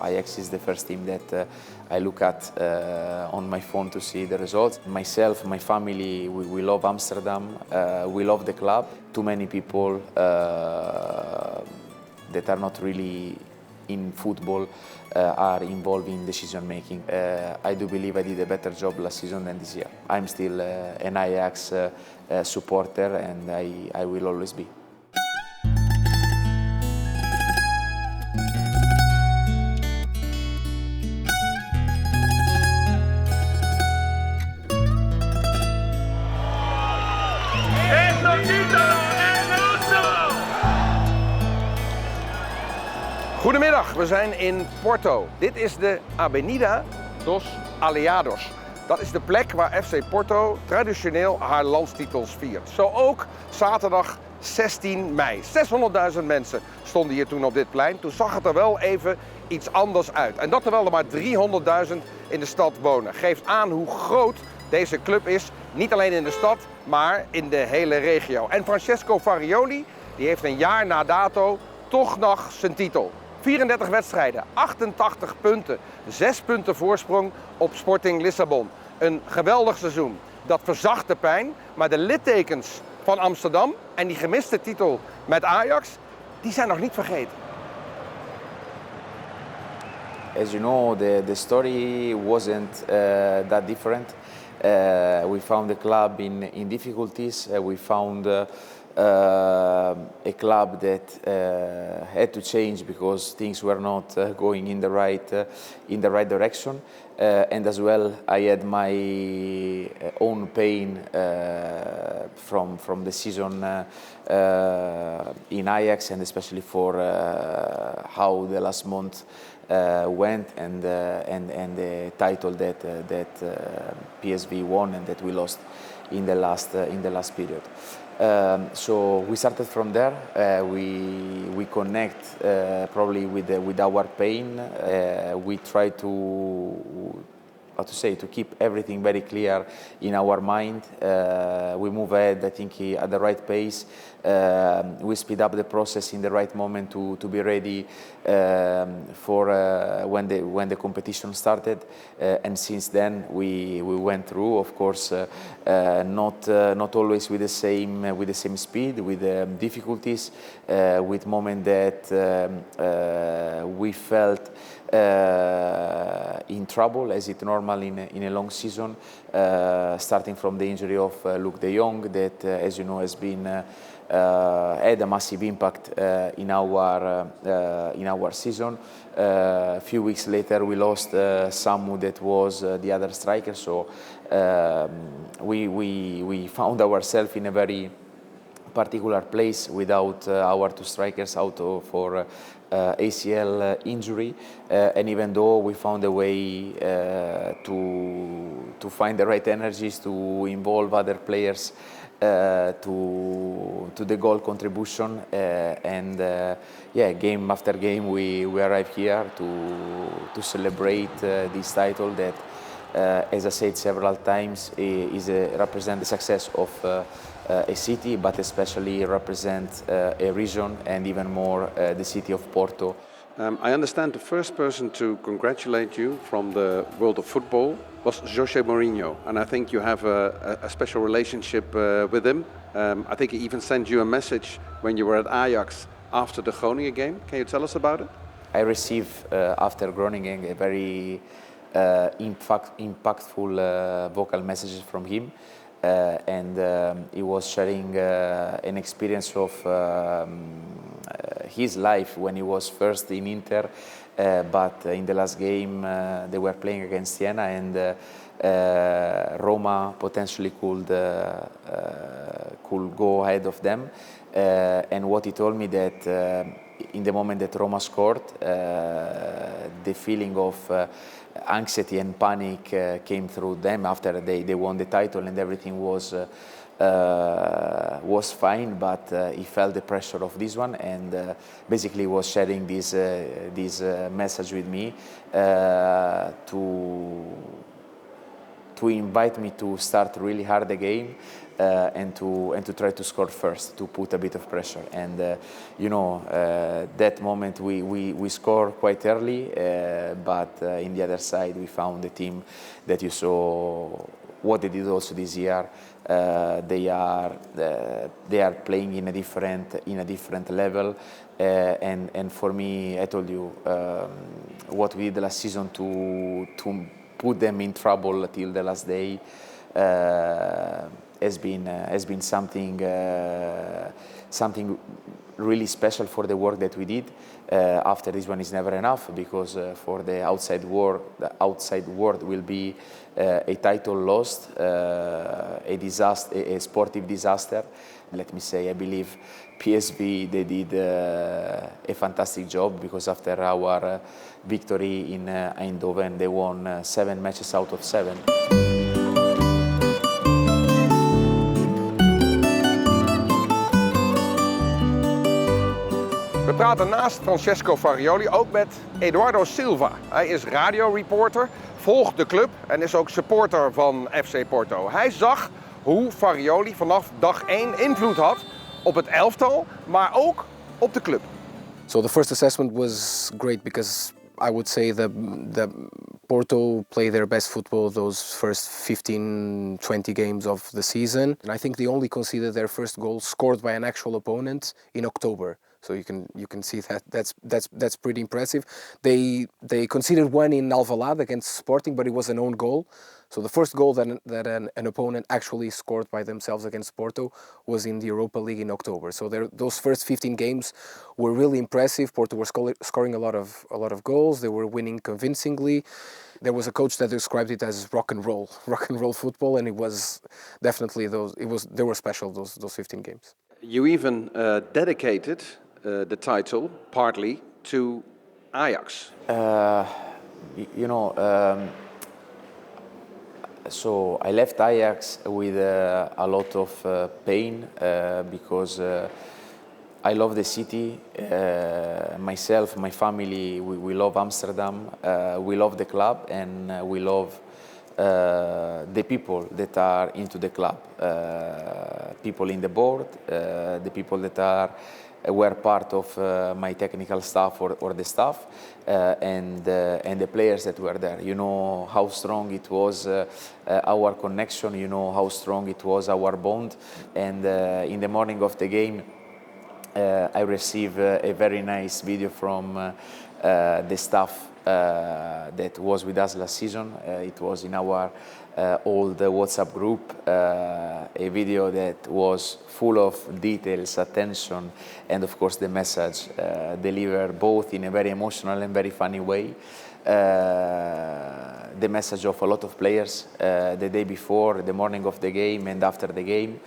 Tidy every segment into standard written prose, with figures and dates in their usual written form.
Ajax is the first team that I look at on my phone to see the results. Myself, my family, we love Amsterdam, we love the club. Too many people that are not really in football are involved in decision making. I do believe I did a better job last season than this year. I'm still an Ajax supporter, and I will always be. Goedemiddag, we zijn in Porto. Dit is de Avenida dos Aliados. Dat is de plek waar FC Porto traditioneel haar landstitels viert. Zo ook zaterdag 16 mei. 600.000 mensen stonden hier toen op dit plein. Toen zag het er wel even iets anders uit. En dat terwijl er maar 300.000 in de stad wonen. Geeft aan hoe groot deze club is. Niet alleen in de stad, maar in de hele regio. En Francesco Farioli die heeft een jaar na dato toch nog zijn titel. 34 wedstrijden, 88 punten, 6 punten voorsprong op Sporting Lissabon. Een geweldig seizoen. Dat verzacht de pijn, maar de littekens van Amsterdam en die gemiste titel met Ajax, die zijn nog niet vergeten. As you know, the story wasn't that different. We found the club in difficulties. We found a club that had to change because things were not going in the right direction, and as well I had my own pain from the season in Ajax, and especially for how the last month went and the title that PSV won and that we lost in the last period. So we started from there. We connect probably with our pain. We try to keep everything very clear in our mind. We move ahead, I think, at the right pace. We speed up the process in the right moment to be ready for when the competition started. And since then we went through, of course, not always with the same speed, with difficulties, with moments that we felt in trouble, as it normal in a long season, starting from the injury of Luuk de Jong, that, as you know, has been had a massive impact in our season. A few weeks later, we lost Samu, that was the other striker. So we found ourselves in a very particular place without our two strikers out for ACL injury, and even though we found a way to find the right energies to involve other players to the goal contribution, and game after game we arrive here to celebrate this title that, as I said several times, represent the success of a city, but especially represent a region, and even more the city of Porto. I understand the first person to congratulate you from the world of football was José Mourinho, and I think you have a special relationship with him. I think he even sent you a message when you were at Ajax after the Groningen game. Can you tell us about it? I received after Groningen a very impactful vocal messages from him. And he was sharing an experience of his life when he was first in Inter, but in the last game they were playing against Siena, and Roma potentially could go ahead of them. And what he told me that in the moment that Roma scored, the feeling of anxiety and panic came through them after they won the title, and everything was fine, but he felt the pressure of this one, and basically was sharing this message with me to invite me to start really hard again, and to try to score first, to put a bit of pressure. And that moment we score quite early, but in the other side we found the team that you saw what they did also this year. They are playing in a different level, and for me, I told you what we did last season to put them in trouble till the last day has been something really special for the work that we did. After this one is never enough, because for the outside world will be a title lost, a disaster, a sportive disaster. Let me say, I believe PSV, they did a fantastic job, because after our victory in Eindhoven, they won 7 matches out of 7. We praten naast Francesco Farioli ook met Eduardo Silva. Hij is radioreporter, volgt de club en is ook supporter van FC Porto. Hij zag hoe Farioli vanaf dag 1 invloed had op het elftal, maar ook op de club. So the first assessment was great, because I would say that Porto play their best football those first 15, 20 games of the season. And I think they only conceded their first goal scored by an actual opponent in October. So you can see that's pretty impressive. They conceded one in Alvalade against Sporting, but it was an own goal. So the first goal that an opponent actually scored by themselves against Porto was in the Europa League in October. So those first 15 games were really impressive. Porto were scoring a lot of goals. They were winning convincingly. There was a coach that described it as rock and roll football, and it was definitely they were special, those 15 games. You even dedicated the title partly to Ajax. So I left Ajax with a lot of pain, because I love the city, myself, my family, we love Amsterdam, we love the club, and we love the people that are into the club, people in the board, the people that were part of my technical staff or the staff, and the players that were there. You know how strong it was, our connection, you know how strong it was, our bond. And in the morning of the game, I received a very nice video from the staff that was with us last season. It was in our old WhatsApp group, a video that was full of details, attention, and of course the message delivered both in a very emotional and very funny way. The message of a lot of players the day before, the morning of the game, and after the game.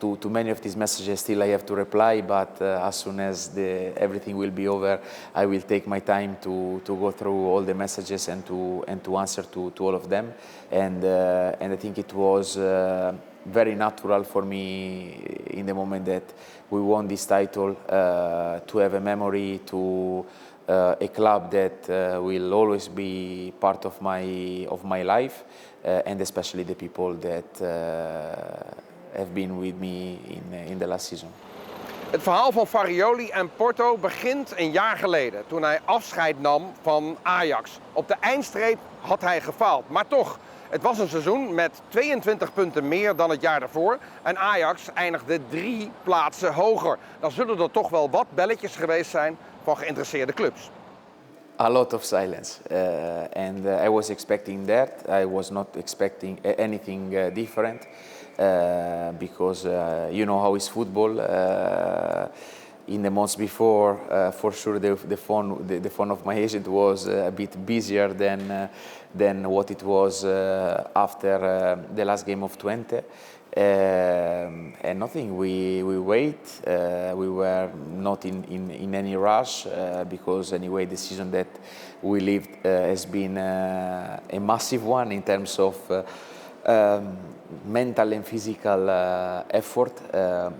To many of these messages still I have to reply, but as soon as everything will be over, I will take my time to go through all the messages and to answer to all of them. And I think it was very natural for me in the moment that we won this title to have a memory to a club that will always be part of my life, and especially the people that have been with me in the last season. Het verhaal van Farioli en Porto begint een jaar geleden, toen hij afscheid nam van Ajax. Op de eindstreep had hij gefaald, maar toch, het was een seizoen met 22 punten meer dan het jaar daarvoor en Ajax eindigde 3 plaatsen hoger. Dan zullen er toch wel wat belletjes geweest zijn van geïnteresseerde clubs. A lot of silence, and I was expecting that. I was not expecting anything different, because you know how is football. In the months before, for sure, the phone of my agent was a bit busier than what it was after the last game of Twente. And nothing. We wait. We were not in any rush, because anyway the season that we lived has been a massive one in terms of mental and physical effort.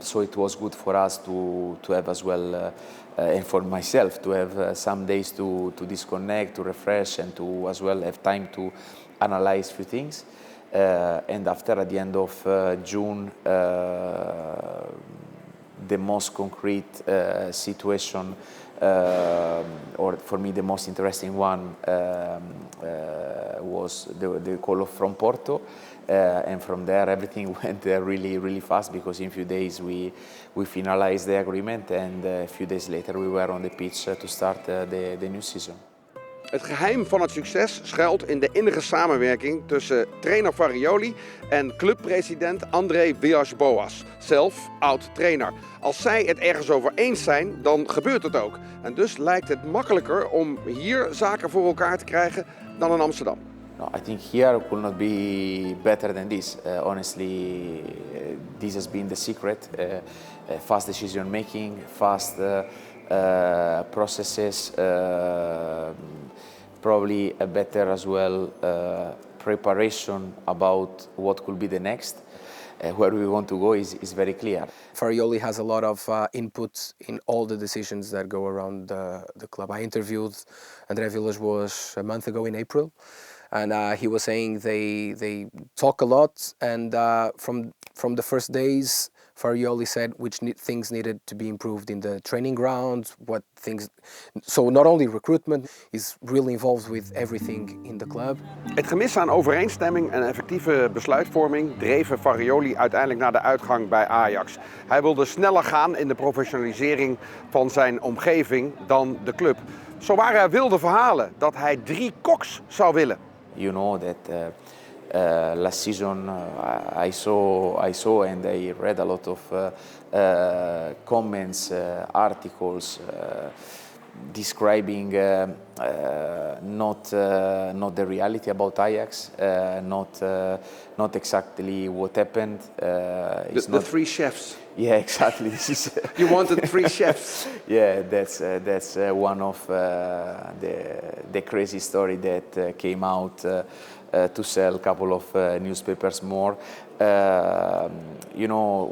So it was good for us to have as well, and for myself to have some days to disconnect, to refresh, and to as well have time to analyze few things. And after, at the end of June, the most concrete situation, or for me the most interesting one, was the call from Porto, and from there everything went really fast, because in a few days we finalized the agreement, and a few days later we were on the pitch to start the new season. Het geheim van het succes schuilt in de innige samenwerking tussen trainer Farioli en clubpresident André Villas-Boas, zelf oud-trainer. Als zij het ergens over eens zijn, dan gebeurt het ook. En dus lijkt het makkelijker om hier zaken voor elkaar te krijgen dan in Amsterdam. No, I think here could not be better than this. Honestly, this has been the secret. Fast decision making, fast processes, probably a better as well preparation about what could be the next. Where we want to go is very clear. Farioli has a lot of input in all the decisions that go around the club. I interviewed André Villas-Boas a month ago in April, and he was saying they talk a lot, and from the first days, Farioli said which things needed to be improved in the training ground, what things. So not only recruitment, is really involved with everything in the club. Het gemis aan overeenstemming en effectieve besluitvorming dreven Farioli uiteindelijk naar de uitgang bij Ajax. Hij wilde sneller gaan in de professionalisering van zijn omgeving dan de club. Zo waren er wilde verhalen dat hij 3 koks zou willen. You know that last season I saw and I read a lot of comments, articles describing not the reality about Ajax, not exactly what happened. The 3 chefs. Yeah, exactly. This is You wanted 3 chefs. Yeah, that's one of the crazy story that came out to sell a couple of newspapers more. You know,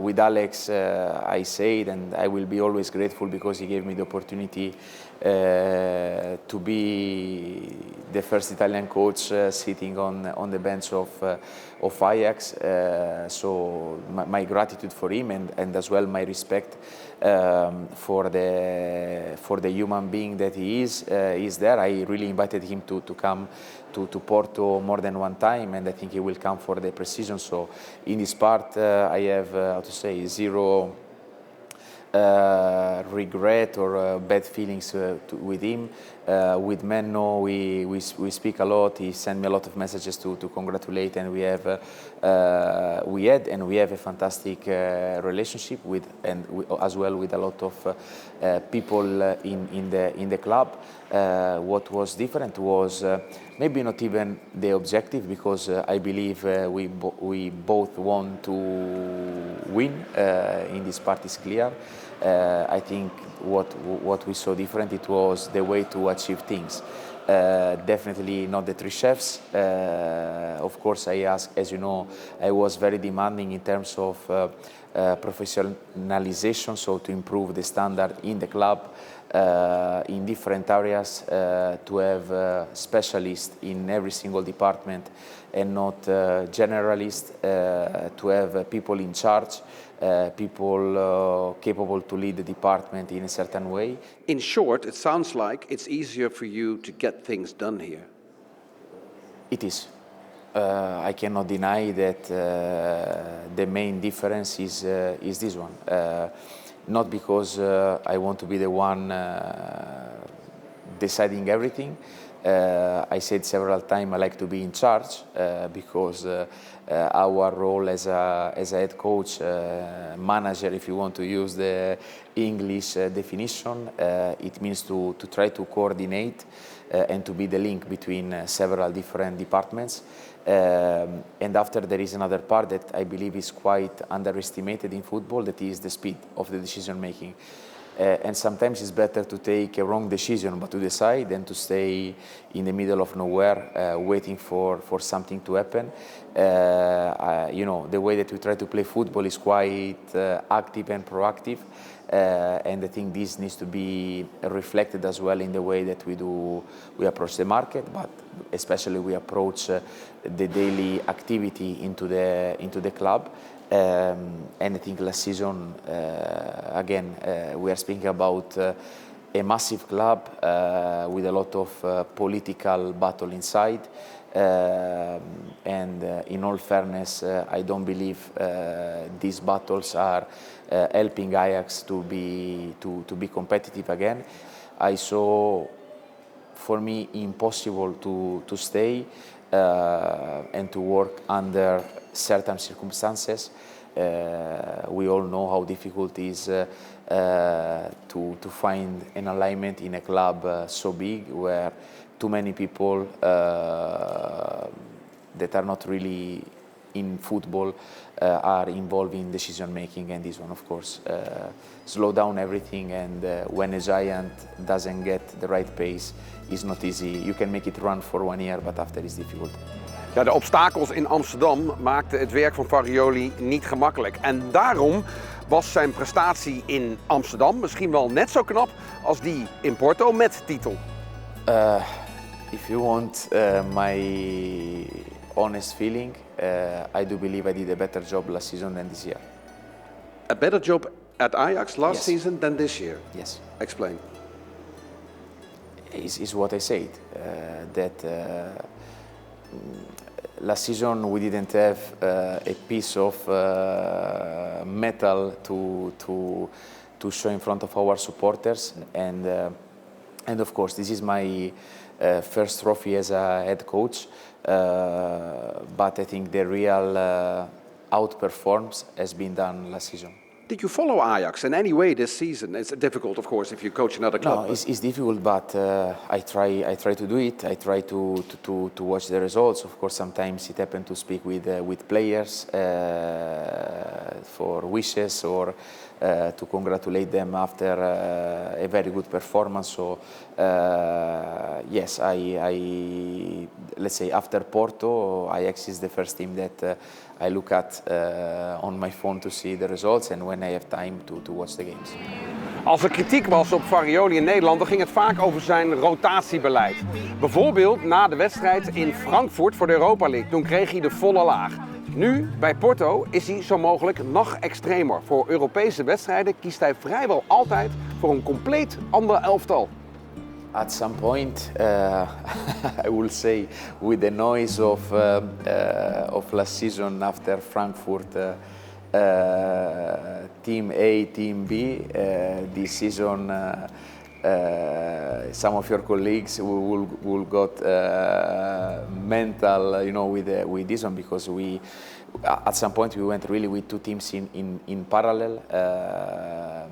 with Alex, I said, and I will be always grateful because he gave me the opportunity to be the first Italian coach sitting on the bench of Ajax. So my gratitude for him, and as well my respect for the human being that he is there. I really invited him to come to Porto more than one time, and I think he will come for the pre-season. So in this part, I have how to say, zero regret or bad feelings with him. With Menno, we speak a lot. He sent me a lot of messages to congratulate, and we have a fantastic relationship with, and as well with a lot of people in the club. What was different was maybe not even the objective, because I believe we both want to win. In this part is clear. I think what we saw different, it was the way to achieve things. Definitely not the 3 chefs. Of course, I asked, as you know, I was very demanding in terms of professionalization, so to improve the standard in the club, in different areas, to have specialists in every single department and not generalists, to have people in charge, people capable to lead the department in a certain way. In short, it sounds like it's easier for you to get things done here. It is. I cannot deny that the main difference is this one. Not because I want to be the one deciding everything. I said several times I like to be in charge because our role as a head coach, manager, if you want to use the English definition, it means to try to coordinate and to be the link between several different departments. And after, there is another part that I believe is quite underestimated in football, that is the speed of the decision making. And sometimes it's better to take a wrong decision, but to decide than to stay in the middle of nowhere, waiting for something to happen. The way that we try to play football is quite active and proactive. And I think this needs to be reflected as well in the way that we approach the market, but especially we approach the daily activity into the club. And I think last season, again, we are speaking about a massive club with a lot of political battle inside. And in all fairness, I don't believe these battles are helping Ajax to be competitive again. I saw, for me, impossible to stay and to work under certain circumstances. We all know how difficult it is to find an alignment in a club so big, where too many people that are not really in football are involved in decision making, and this one, of course, slow down everything. And when a giant doesn't get the right pace, it's not easy. You can make it run for 1 year, but after it's difficult. Ja, de obstakels in Amsterdam maakten het werk van Farioli niet gemakkelijk. En daarom was zijn prestatie in Amsterdam misschien wel net zo knap als die in Porto met titel. If you want my honest feeling, I do believe I did a better job last season than this year. A better job at Ajax last Yes. season than this year? Yes. Explain. Is what I said, that last season we didn't have a piece of metal to show in front of our supporters, and of course this is my first trophy as a head coach, but I think the real outperformance has been done last season. Did you follow Ajax in any way this season? It's difficult, of course, if you coach another club. No, it's difficult, but I try to do it. I try to watch the results. Of course, sometimes it happens to speak with players for wishes or to congratulate them after a very good performance. So yes, I let's say after Porto, Ajax is the first team that I look at on my phone to see the results, and when I have time to watch the games. Als er kritiek was op Farioli in Nederland, dan ging het vaak over zijn rotatiebeleid. Bijvoorbeeld na de wedstrijd in Frankfurt voor de Europa League. Toen kreeg hij de volle laag. Nu, bij Porto, is hij zo mogelijk nog extremer. Voor Europese wedstrijden kiest hij vrijwel altijd voor een compleet ander elftal. At some point, I will say, with the noise of last season after Frankfurt, Team A, Team B, this season, some of your colleagues will got mental, with this one, because at some point we went really with two teams in parallel.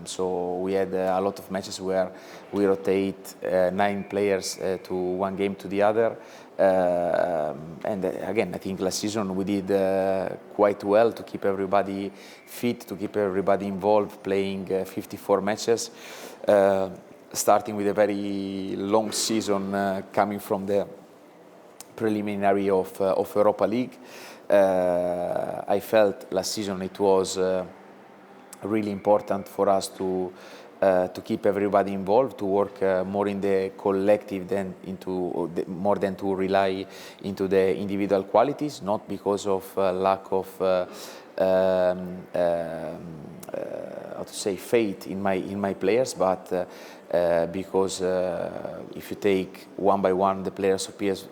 So we had a lot of matches where we rotate 9 players to one game to the other. And again, I think last season we did quite well to keep everybody fit, to keep everybody involved, playing 54 matches, starting with a very long season coming from the preliminary of Europa League. I felt last season it was really important for us to keep everybody involved, to work more in the collective more than to rely into the individual qualities, not because of lack of faith in my players, but because if you take one by one the players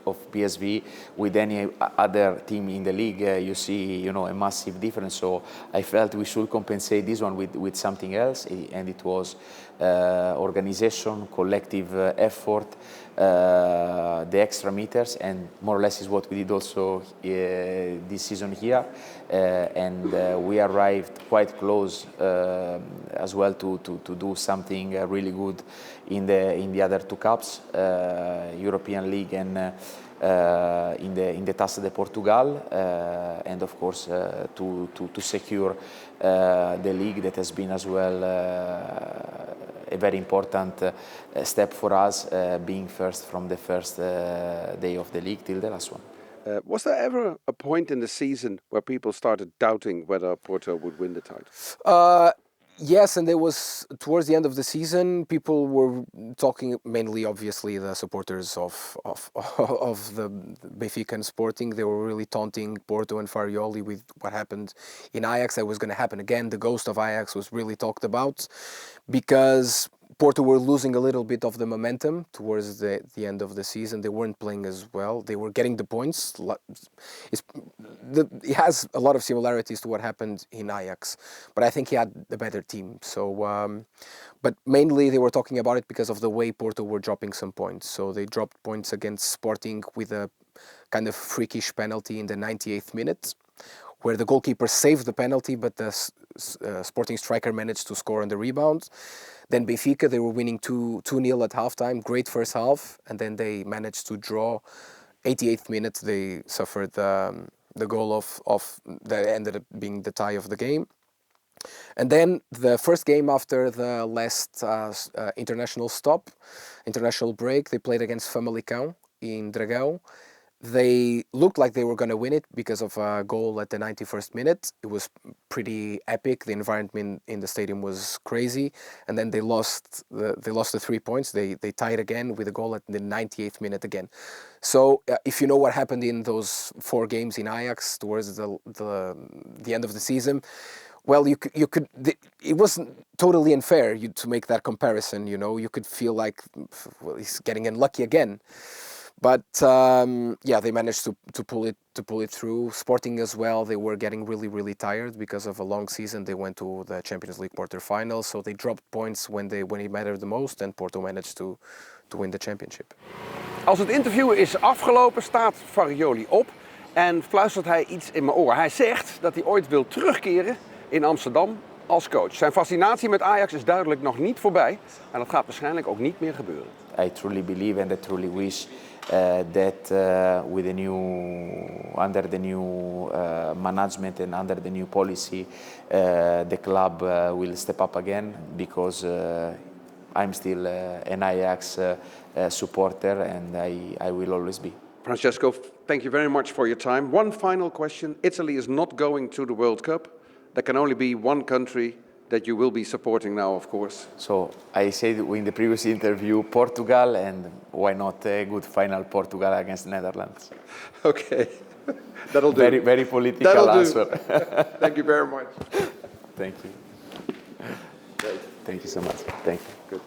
of PSV with any other team in the league, you see a massive difference. So I felt we should compensate this one with something else, and it was organization, collective effort, the extra meters, and more or less is what we did also this season here. And we arrived quite close as well to do something really good in the other two cups, European League and in the Taça de Portugal, and of course to secure the league that has been as well a very important step for us, being first from the first day of the league till the last one. Was there ever a point in the season where people started doubting whether Porto would win the title? Yes, and there was towards the end of the season, people were talking, mainly obviously the supporters of the Benfica and Sporting. They were really taunting Porto and Farioli with what happened in Ajax. That was going to happen again. The ghost of Ajax was really talked about because Porto were losing a little bit of the momentum towards the end of the season. They weren't playing as well. They were getting the points. It has a lot of similarities to what happened in Ajax, but I think he had a better team. So, but mainly they were talking about it because of the way Porto were dropping some points. So they dropped points against Sporting with a kind of freakish penalty in the 98th minute, where the goalkeeper saved the penalty, but the Sporting striker managed to score on the rebound. Then Benfica, they were winning 2-0 at halftime, great first half, and then they managed to draw. 88th minute, they suffered the goal of that ended up being the tie of the game. And then the first game after the last international break, they played against Famalicão in Dragão. They looked like they were going to win it because of a goal at the 91st minute. It was pretty epic. The environment in the stadium was crazy. And then they lost the 3 points. They tied again with a goal at the 98th minute again. So if you know what happened in those 4 games in Ajax towards the end of the season, well, you could. It wasn't totally unfair to make that comparison. You know, you could feel like, well, he's getting unlucky again. But they managed to pull it through. Sporting as well, they were getting really tired because of a long season. They went to the Champions League quarterfinals, so they dropped points when it mattered the most, and Porto managed to win the championship. Als het interview is afgelopen, staat Farioli op en fluistert hij iets in mijn oor. Hij zegt dat hij ooit wil terugkeren in Amsterdam als coach. Zijn fascinatie met Ajax is duidelijk nog niet voorbij en dat gaat waarschijnlijk ook niet meer gebeuren. I truly believe and I truly wish that with under the new management and under the new policy, the club will step up again because I'm still an Ajax supporter and I will always be. Francesco, thank you very much for your time. One final question. Italy is not going to the World Cup. There can only be one country that you will be supporting now, of course. So I said in the previous interview, Portugal, and why not a good final Portugal against Netherlands? Okay, that'll do. Very, very political that'll answer. Thank you very much. Thank you. Great. Thank you so much. Thank you. Good.